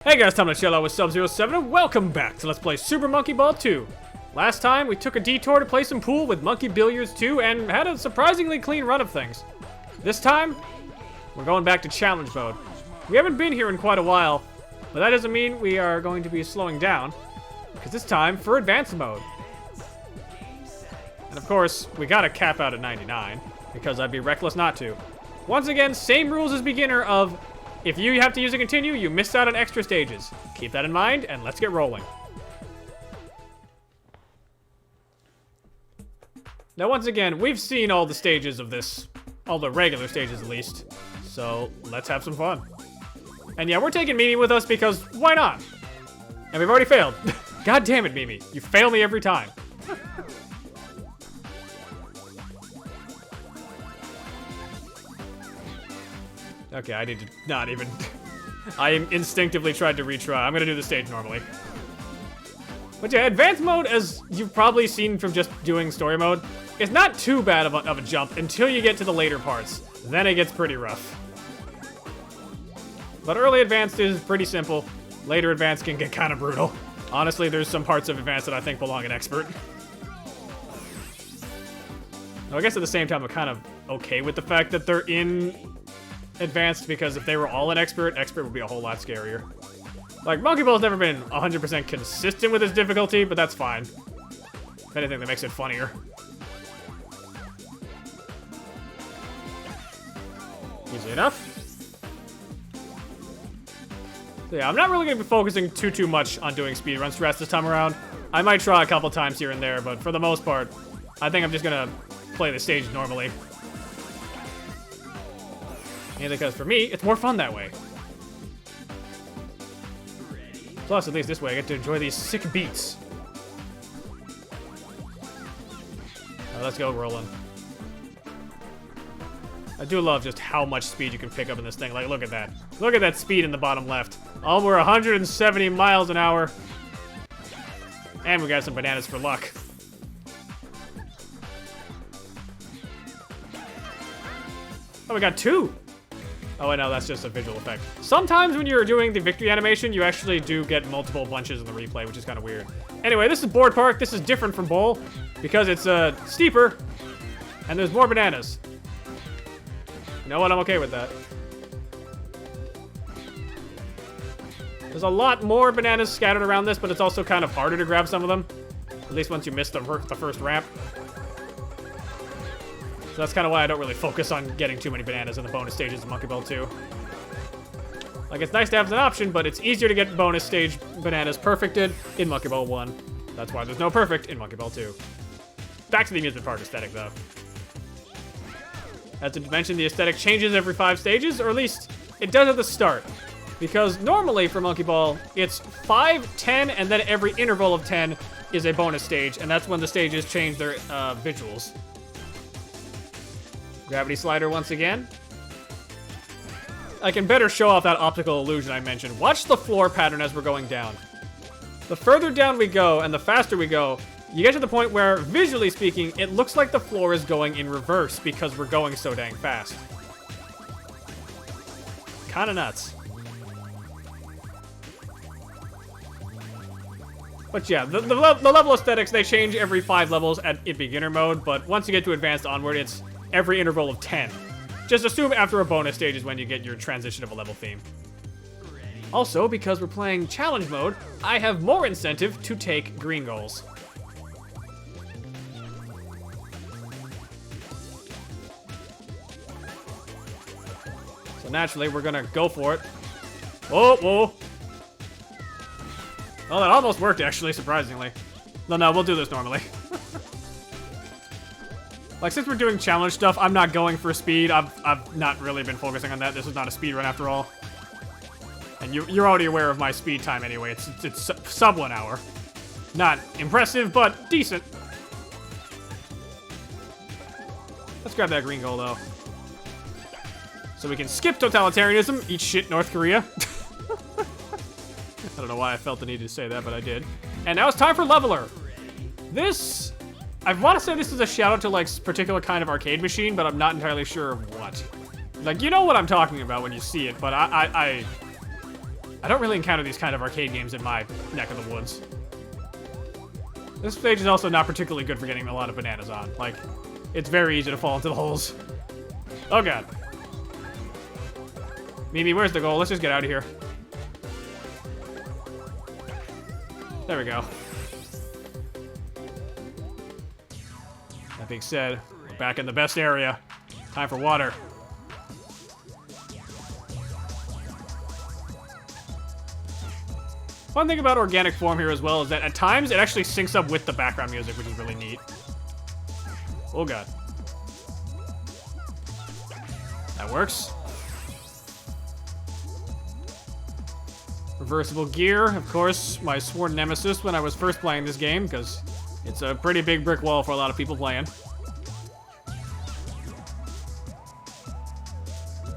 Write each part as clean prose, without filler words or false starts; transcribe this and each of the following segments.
Hey guys, time to chill out with Sub-07 and welcome back to Let's Play Super Monkey Ball 2. Last time, we took a detour to play some pool with Monkey Billiards 2 and had a surprisingly clean run of things. This time, we're going back to challenge mode. We haven't been here in quite a while, but that doesn't mean we are going to be slowing down, because it's time for advanced mode. And of course, we gotta cap out at 99, because I'd be reckless not to. Once again, same rules as beginner of if you have to use a continue, you missed out on extra stages. Keep that in mind, and let's get rolling. Now, once again, we've seen all the stages of this, all the regular stages at least, so let's have some fun. And yeah, we're taking Mimi with us because why not? And we've already failed. God damn it, Mimi. You fail me every time. Okay, I need to not even... I instinctively tried to retry. I'm gonna do the stage normally. But yeah, advanced mode, as you've probably seen from just doing story mode, is not too bad of a jump until you get to the later parts. Then it gets pretty rough. But early advanced is pretty simple. Later advanced can get kind of brutal. Honestly, there's some parts of advanced that I think belong in expert. Now, I guess at the same time, I'm kind of okay with the fact that they're in advanced, because if they were all in expert would be a whole lot scarier. Like, Monkey Ball's never been 100% consistent with its difficulty, but that's fine. If anything, that makes it funnier. Easy enough. So yeah, I'm not really going to be focusing too much on doing speedrun stress this time around. I might try a couple times here and there, but for the most part, I think I'm just going to play the stage normally. Mainly because for me, it's more fun that way. Plus, at least this way, I get to enjoy these sick beats. Let's go, rolling. I do love just how much speed you can pick up in this thing. Like, look at that. Look at that speed in the bottom left. Oh, we're 170 miles an hour. And we got some bananas for luck. Oh, we got two. Oh, I know, that's just a visual effect. Sometimes when you're doing the victory animation, you actually do get multiple bunches in the replay, which is kind of weird. Anyway, this is Board Park. This is different from Bowl because it's steeper and there's more bananas. You know what? I'm okay with that. There's a lot more bananas scattered around this, but it's also kind of harder to grab some of them. At least once you miss the first ramp. So that's kind of why I don't really focus on getting too many bananas in the bonus stages of Monkey Ball 2. Like, it's nice to have as an option, but it's easier to get bonus stage bananas perfected in Monkey Ball 1. That's why there's no perfect in Monkey Ball 2. Back to the amusement park aesthetic, though. As I mentioned, the aesthetic changes every 5 stages, or at least it does at the start. Because normally for Monkey Ball, it's 5, 10, and then every interval of 10 is a bonus stage, and that's when the stages change their visuals. Gravity slider once again. I can better show off that optical illusion I mentioned. Watch the floor pattern as we're going down. The further down we go and the faster we go, you get to the point where, visually speaking, it looks like the floor is going in reverse because we're going so dang fast. Kinda nuts. But yeah, the level aesthetics, they change every 5 levels in beginner mode, but once you get to advanced onward, it's every interval of 10. Just assume after a bonus stage is when you get your transition of a level theme. Also, because we're playing challenge mode, I have more incentive to take green goals. So naturally, we're gonna go for it. Oh, whoa. Oh, that almost worked, actually, surprisingly. No, we'll do this normally. Like, since we're doing challenge stuff, I'm not going for speed. I've not really been focusing on that. This is not a speed run after all. And you're already aware of my speed time anyway. It's sub 1 hour. Not impressive, but decent. Let's grab that green goal, though. So we can skip totalitarianism, eat shit North Korea. I don't know why I felt the need to say that, but I did. And now it's time for Leveler. This... I want to say this is a shout out to, like, particular kind of arcade machine, but I'm not entirely sure of what. Like, you know what I'm talking about when you see it, but I I don't really encounter these kind of arcade games in my neck of the woods. This stage is also not particularly good for getting a lot of bananas on. Like, it's very easy to fall into the holes. Oh god. Mimi, where's the goal? Let's just get out of here. There we go. That being said, we're back in the best area. Time for water. Fun thing about organic form here as well is that at times it actually syncs up with the background music, which is really neat. Oh god. That works. Reversible gear, of course, my sworn nemesis when I was first playing this game, because it's a pretty big brick wall for a lot of people playing.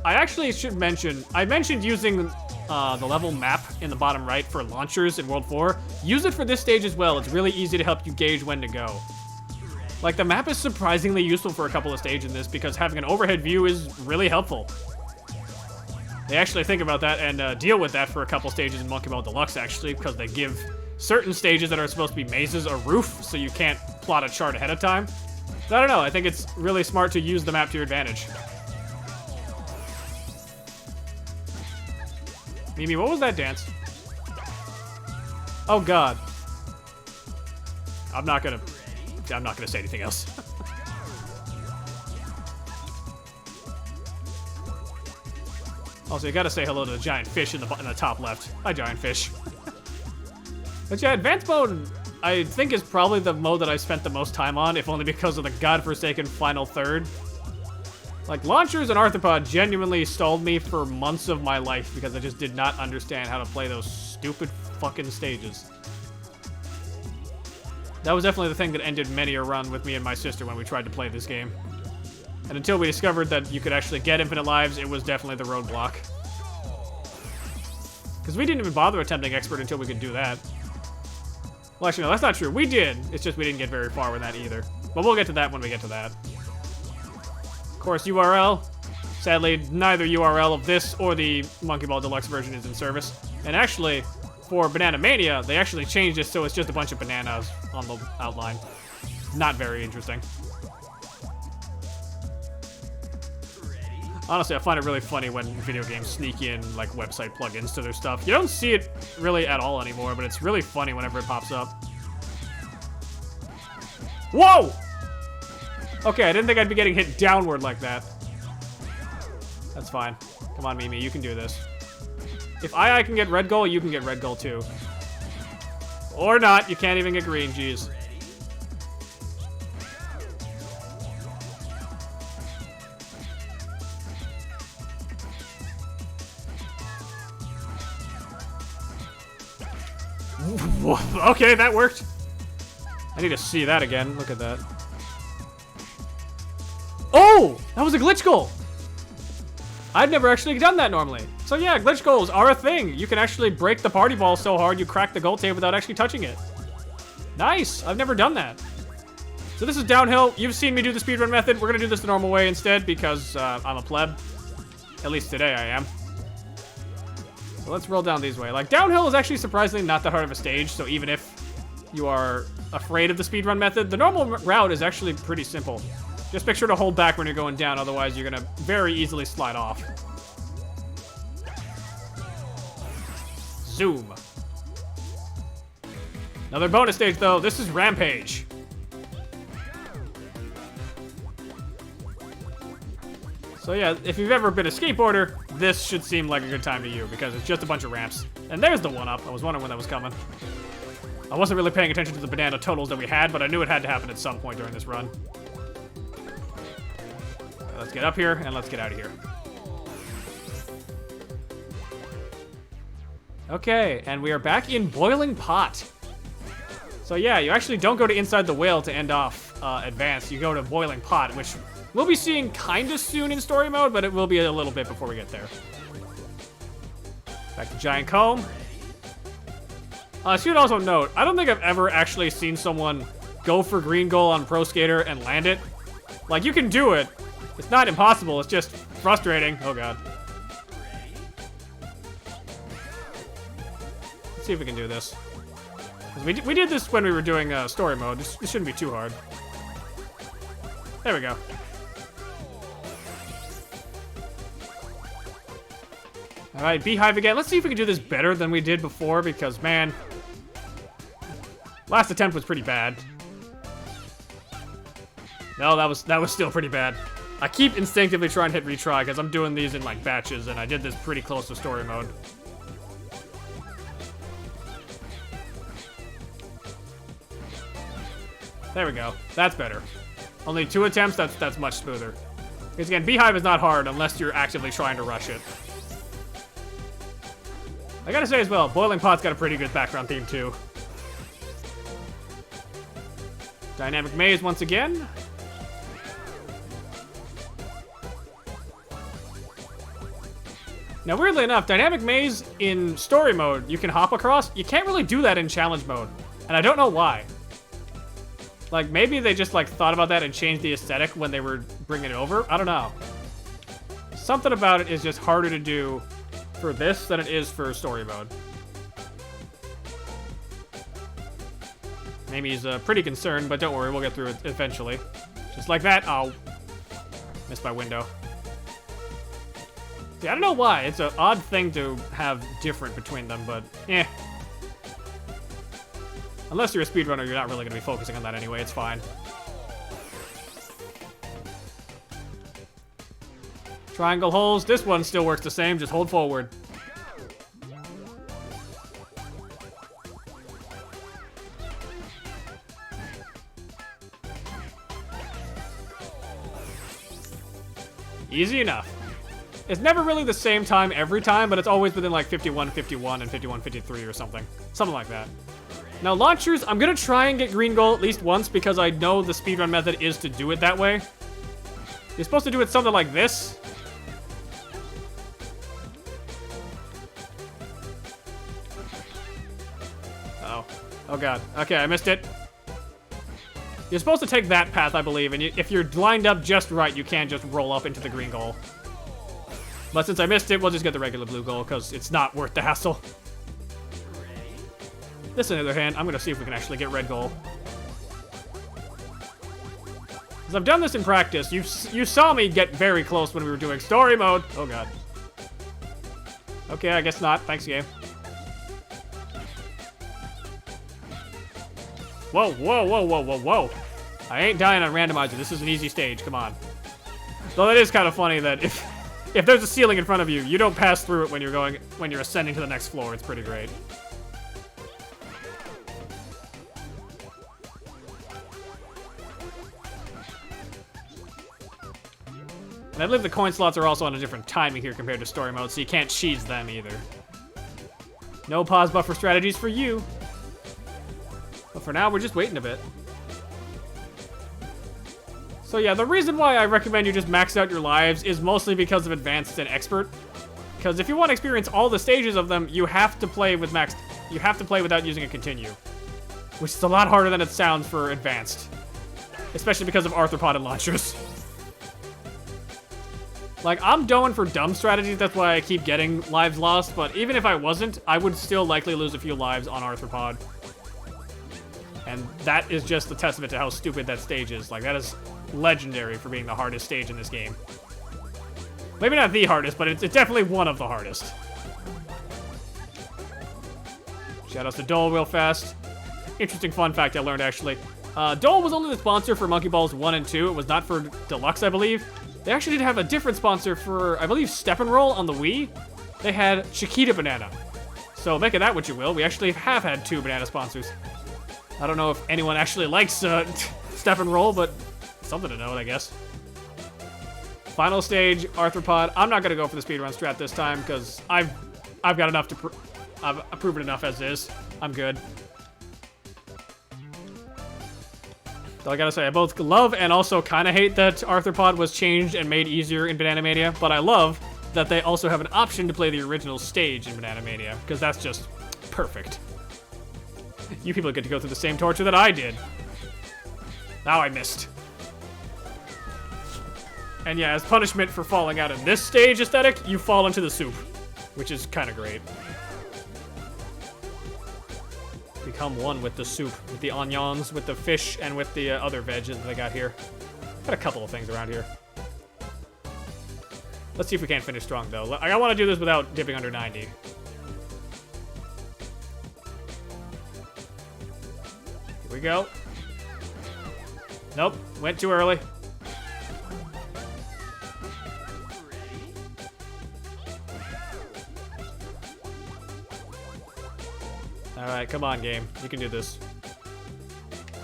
I actually should mention, I mentioned using the level map in the bottom right for launchers in World 4. Use it for this stage as well. It's really easy to help you gauge when to go. Like, the map is surprisingly useful for a couple of stages in this because having an overhead view is really helpful. They actually think about that and deal with that for a couple stages in Monkey Ball Deluxe, actually, because they give certain stages that are supposed to be mazes a roof, so you can't plot a chart ahead of time. So I don't know, I think it's really smart to use the map to your advantage. Mimi, what was that dance? Oh god. I'm not gonna say anything else. Also, you gotta say hello to the giant fish in the top left. Hi, giant fish. But yeah, advanced mode, I think, is probably the mode that I spent the most time on, if only because of the godforsaken final third. Like, launchers and Arthropod genuinely stalled me for months of my life because I just did not understand how to play those stupid fucking stages. That was definitely the thing that ended many a run with me and my sister when we tried to play this game. And until we discovered that you could actually get infinite lives, it was definitely the roadblock. Because we didn't even bother attempting expert until we could do that. Well, actually, no, that's not true. We did. It's just we didn't get very far with that either. But we'll get to that when we get to that. Of course, URL. Sadly, neither URL of this or the Monkey Ball Deluxe version is in service. And actually, for Banana Mania, they actually changed it so it's just a bunch of bananas on the outline. Not very interesting. Honestly, I find it really funny when video games sneak in, like, website plugins to their stuff. You don't see it really at all anymore, but it's really funny whenever it pops up. Whoa! Okay, I didn't think I'd be getting hit downward like that. That's fine. Come on, Mimi, you can do this. If I can get red goal, you can get red goal too. Or not, you can't even get green, jeez. Okay, that worked. I need to see that again. Look at that. Oh! That was a glitch goal! I've never actually done that normally. So yeah, glitch goals are a thing. You can actually break the party ball so hard you crack the goal tape without actually touching it. Nice! I've never done that. So this is downhill. You've seen me do the speedrun method. We're gonna do this the normal way instead because I'm a pleb. At least today I am. So let's roll down these way. Like, downhill is actually surprisingly not that hard of a stage, so even if you are afraid of the speedrun method, the normal route is actually pretty simple. Just make sure to hold back when you're going down, otherwise you're gonna very easily slide off. Zoom. Another bonus stage, though. This is Rampage. So yeah, if you've ever been a skateboarder, this should seem like a good time to you, because it's just a bunch of ramps. And there's the one-up. I was wondering when that was coming. I wasn't really paying attention to the banana totals that we had, but I knew it had to happen at some point during this run. Let's get up here, and let's get out of here. Okay, and we are back in Boiling Pot. So yeah, you actually don't go to Inside the Whale to end off Advanced. You go to Boiling Pot, which we'll be seeing kinda soon in story mode, but it will be a little bit before we get there. Back to Giant Comb. I should also note, I don't think I've ever actually seen someone go for green goal on Pro Skater and land it. Like, you can do it. It's not impossible, it's just frustrating. Oh god. Let's see if we can do this. We did this when we were doing story mode. This shouldn't be too hard. There we go. Alright, Beehive again. Let's see if we can do this better than we did before, because, man, last attempt was pretty bad. No, that was still pretty bad. I keep instinctively trying to hit retry, because I'm doing these in, like, batches, and I did this pretty close to story mode. There we go. That's better. Only 2 attempts, that's much smoother. Because again, Beehive is not hard unless you're actively trying to rush it. I gotta say as well, Boiling Pot's got a pretty good background theme too. Dynamic Maze once again. Now weirdly enough, Dynamic Maze in story mode, you can hop across. You can't really do that in challenge mode. And I don't know why. Like, maybe they just, like, thought about that and changed the aesthetic when they were bringing it over. I don't know. Something about it is just harder to do for this than it is for story mode. Amy's pretty concerned, but don't worry, we'll get through it eventually. Just like that. Oh. Missed my window. See, I don't know why. It's an odd thing to have different between them, but eh. Unless you're a speedrunner, you're not really going to be focusing on that anyway. It's fine. Triangle holes. This one still works the same. Just hold forward. Easy enough. It's never really the same time every time, but it's always within like 51-51 and 51-53 or something. Something like that. Now, launchers, I'm going to try and get green goal at least once because I know the speedrun method is to do it that way. You're supposed to do it something like this. Uh-oh. Oh, God. Okay, I missed it. You're supposed to take that path, I believe, and if you're lined up just right, you can just roll up into the green goal. But since I missed it, we'll just get the regular blue goal because it's not worth the hassle. This, on the other hand, I'm going to see if we can actually get red goal. Because I've done this in practice. You saw me get very close when we were doing story mode. Oh, God. Okay, I guess not. Thanks, game. Whoa, whoa, whoa, whoa, whoa, whoa. I ain't dying on randomizer. This is an easy stage. Come on. Though it is kind of funny that if there's a ceiling in front of you, you don't pass through it when you're ascending to the next floor. It's pretty great. And I believe the coin slots are also on a different timing here compared to story mode, so you can't cheese them either. No pause buffer strategies for you. But for now, we're just waiting a bit. So yeah, the reason why I recommend you just max out your lives is mostly because of Advanced and Expert. Because if you want to experience all the stages of them, you have to play with maxed. You have to play without using a continue. Which is a lot harder than it sounds for Advanced. Especially because of Arthropod and launchers. Like, I'm going for dumb strategies, that's why I keep getting lives lost, but even if I wasn't, I would still likely lose a few lives on Arthropod. And that is just a testament to how stupid that stage is. Like, that is legendary for being the hardest stage in this game. Maybe not the hardest, but it's definitely one of the hardest. Shoutouts to Dole real fast. Interesting fun fact I learned, actually. Dole was only the sponsor for Monkey Balls 1 and 2. It was not for Deluxe, I believe. They actually did have a different sponsor for, I believe, Step and Roll on the Wii. They had Chiquita Banana. So make of that what you will. We actually have had 2 banana sponsors. I don't know if anyone actually likes Step and Roll, but something to note, I guess. Final stage, Arthropod. I'm not gonna go for the speedrun strat this time because I've got enough to I've proven enough as is. I'm good. So I gotta say, I both love and also kind of hate that Arthropod was changed and made easier in Banana Mania, but I love that they also have an option to play the original stage in Banana Mania, because that's just perfect. You people get to go through the same torture that I did. Now I missed. And yeah, as punishment for falling out in this stage aesthetic, you fall into the soup, which is kind of great. become one with the soup, with the onions, with the fish, and with the other veg that I got here. Got a couple of things around here. Let's see if we can't finish strong, though. I want to do this without dipping under 90. Here we go. Nope, went too early. Alright, come on, game. You can do this.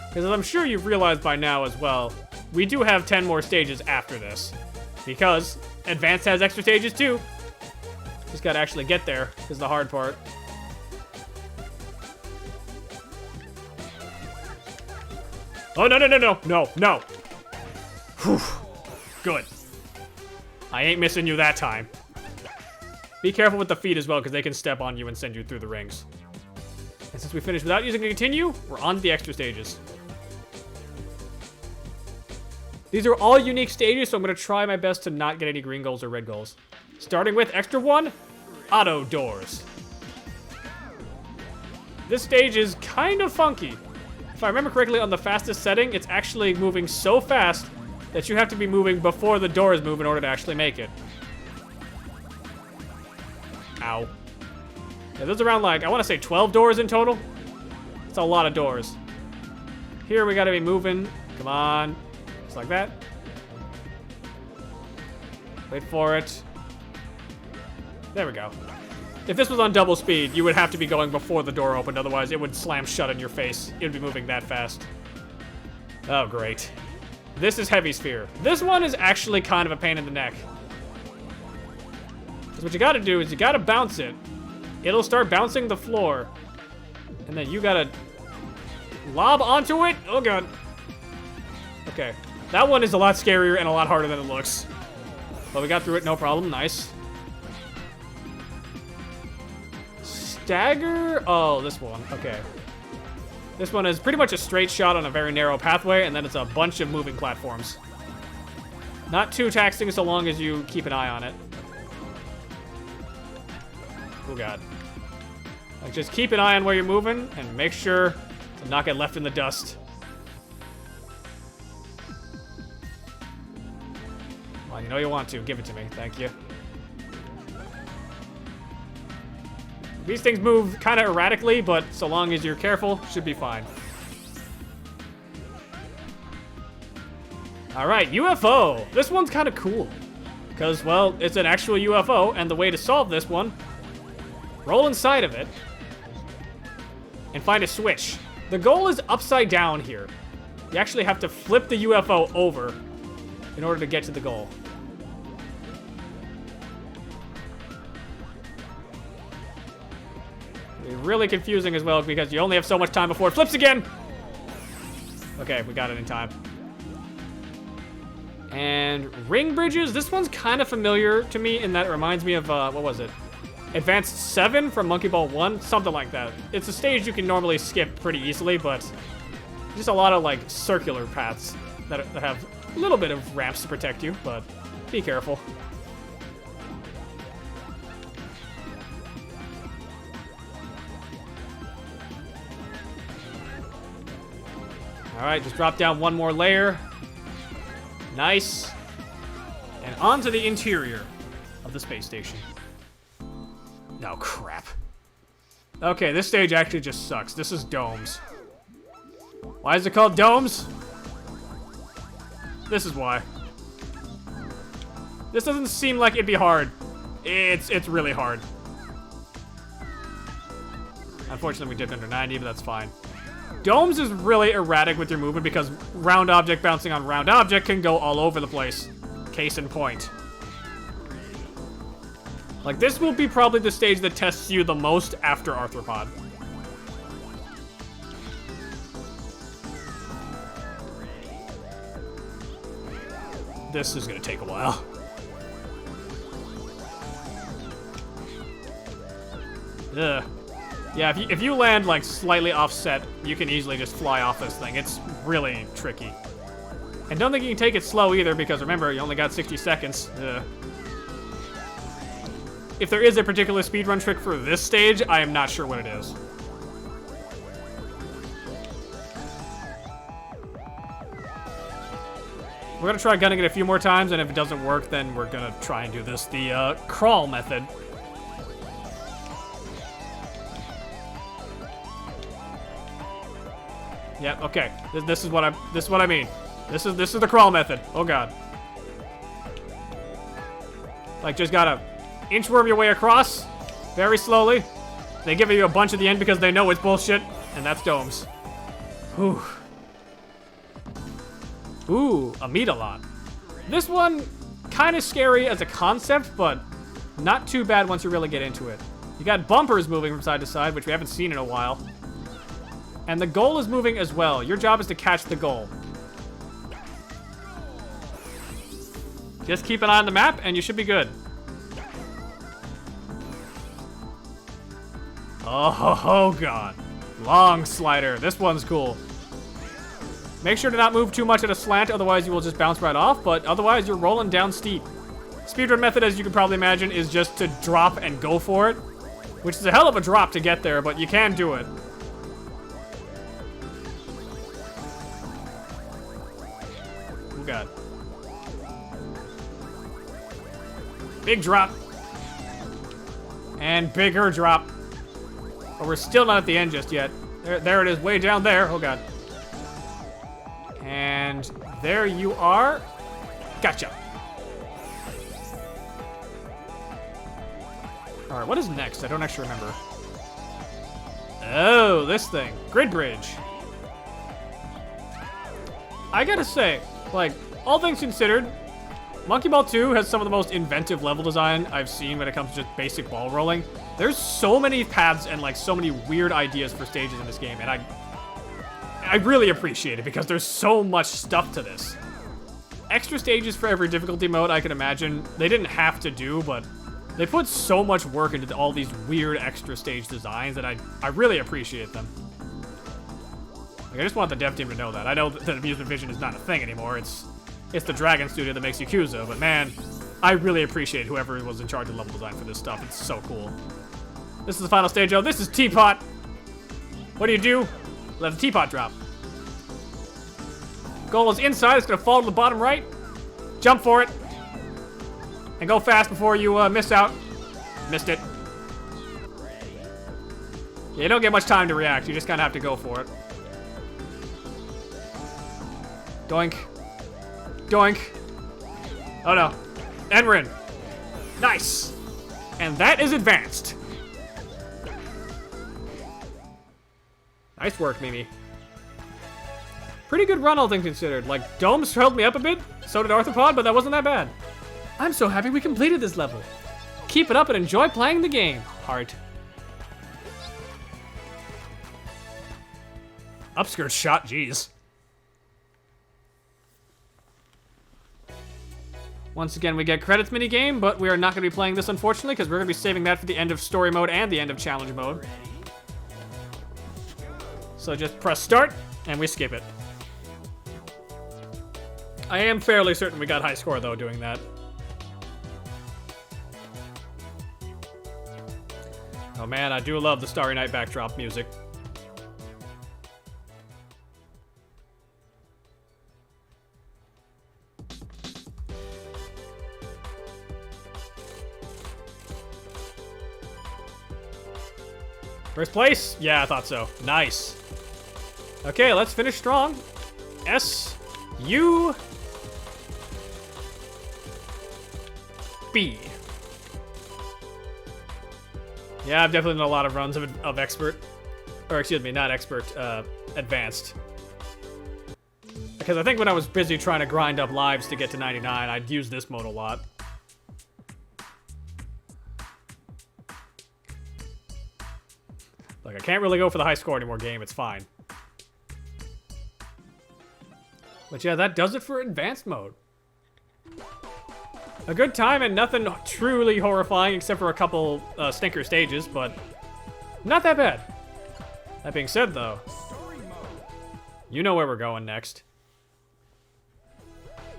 Because as I'm sure you've realized by now as well, we do have 10 more stages after this. Because Advanced has extra stages too. Just gotta actually get there, is the hard part. Oh, no, no, no, no, no, no. Whew. Good. I ain't missing you that time. Be careful with the feet as well, because they can step on you and send you through the rings. And since we finished without using a continue, we're on to the extra stages. These are all unique stages, so I'm going to try my best to not get any green goals or red goals. Starting with extra 1, auto doors. This stage is kind of funky. If I remember correctly, on the fastest setting, it's actually moving so fast that you have to be moving before the doors move in order to actually make it. Ow. Yeah, there's around, like, I want to say 12 doors in total. It's a lot of doors. Here we got to be moving. Come on. Just like that. Wait for it. There we go. If this was on double speed, you would have to be going before the door opened, otherwise it would slam shut in your face. It would be moving that fast. Oh, great. This is Heavy Sphere. This one is actually kind of a pain in the neck. Because what you gotta do is you gotta bounce it. It'll start bouncing the floor. And then you gotta lob onto it. Oh, God. Okay. That one is a lot scarier and a lot harder than it looks. But we got through it, no problem. Nice. Stagger? Oh, this one. Okay. This one is pretty much a straight shot on a very narrow pathway, and then it's a bunch of moving platforms. Not too taxing so long as you keep an eye on it. Oh, God. Like, just keep an eye on where you're moving, and make sure to not get left in the dust. Well, you know you want to. Give it to me. Thank you. These things move kind of erratically, but so long as you're careful, should be fine. Alright, UFO. This one's kind of cool. Because, well, it's an actual UFO, and the way to solve this one, roll inside of it, and find a switch. The goal is upside down here. You actually have to flip the UFO over in order to get to the goal. Really confusing as well because you only have so much time before it flips again. Okay, we got it in time. And ring bridges. This one's kind of familiar to me in that it reminds me of, what was it? Advanced 7 from Monkey Ball 1, something like that. It's a stage you can normally skip pretty easily, but just a lot of, like, circular paths that have a little bit of ramps to protect you, but be careful. Alright, just drop down one more layer. Nice. And onto the interior of the space station. No, crap. Okay, this stage actually just sucks. This is domes. Why is it called domes? This is why. This doesn't seem like it'd be hard. It's really hard. Unfortunately, we dipped under 90, but that's fine. Domes is really erratic with your movement because round object bouncing on round object can go all over the place. Case in point. Like, this will be probably the stage that tests you the most after Arthropod. This is gonna take a while. Ugh. Yeah, if you land, like, slightly offset, you can easily just fly off this thing. It's really tricky. And don't think you can take it slow either, because remember, you only got 60 seconds. Ugh. If there is a particular speedrun trick for this stage, I am not sure what it is. We're gonna try gunning it a few more times, and if it doesn't work, then we're gonna try and do this the crawl method. Yep. Okay. This is what I mean. This is the crawl method. Oh god. Like, just gotta inchworm your way across very slowly. They give you a bunch at the end because they know it's bullshit, and that's domes. Whew. Ooh, a meat-a-lot. This one, kind of scary as a concept, but not too bad once you really get into it. You got bumpers moving from side to side, which we haven't seen in a while. And the goal is moving as well. Your job is to catch the goal. Just keep an eye on the map, and you should be good. Oh god. Long slider. This one's cool. Make sure to not move too much at a slant, otherwise you will just bounce right off, but otherwise you're rolling down steep. Speedrun method, as you can probably imagine, is just to drop and go for it, which is a hell of a drop to get there, but you can do it. Oh god. Big drop. And bigger drop. But we're still not at the end just yet. There it is, way down there. Oh god. And there you are. Gotcha. Alright, what is next? I don't actually remember. Oh, this thing. Grid bridge. I gotta say, like, all things considered, Monkey Ball 2 has some of the most inventive level design I've seen when it comes to just basic ball rolling. There's so many paths and, like, so many weird ideas for stages in this game, and I really appreciate it because there's so much stuff to this. Extra stages for every difficulty mode, I can imagine. They didn't have to do, but they put so much work into all these weird extra stage designs that I really appreciate them. Like, I just want the dev team to know that. I know that Amusement Vision is not a thing anymore. It's the Dragon Studio that makes Yakuza, but man, I really appreciate whoever was in charge of level design for this stuff. It's so cool. This is the final stage, oh, this is Teapot. What do? Let the teapot drop. Goal is inside. It's going to fall to the bottom right. Jump for it. And go fast before you miss out. Missed it. Yeah, you don't get much time to react. You just kind of have to go for it. Doink. Doink. Oh no. And we're in. Nice. And that is advanced. Nice work, Mimi. Pretty good run, all things considered. Like, domes held me up a bit, so did Arthropod, but that wasn't that bad. I'm so happy we completed this level. Keep it up and enjoy playing the game. Heart. Upskirt shot, jeez. Once again, we get credits minigame, but we are not going to be playing this, unfortunately, because we're going to be saving that for the end of story mode and the end of challenge mode. So just press start, and we skip it. I am fairly certain we got high score, though, doing that. Oh man, I do love the Starry Night backdrop music. First place? Yeah, I thought so. Nice. Okay, let's finish strong. S-U-B. Yeah, I've definitely done a lot of runs of expert. Or excuse me, not expert, advanced. Because I think when I was busy trying to grind up lives to get to 99, I'd use this mode a lot. Like, I can't really go for the high score anymore, game. It's fine. But yeah, that does it for advanced mode. A good time and nothing truly horrifying except for a couple stinker stages, but not that bad. That being said, though, you know where we're going next.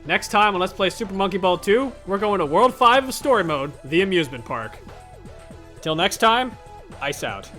Next time on Let's Play Super Monkey Ball 2, we're going to World 5 of Story Mode, the amusement park. Till next time, ice out.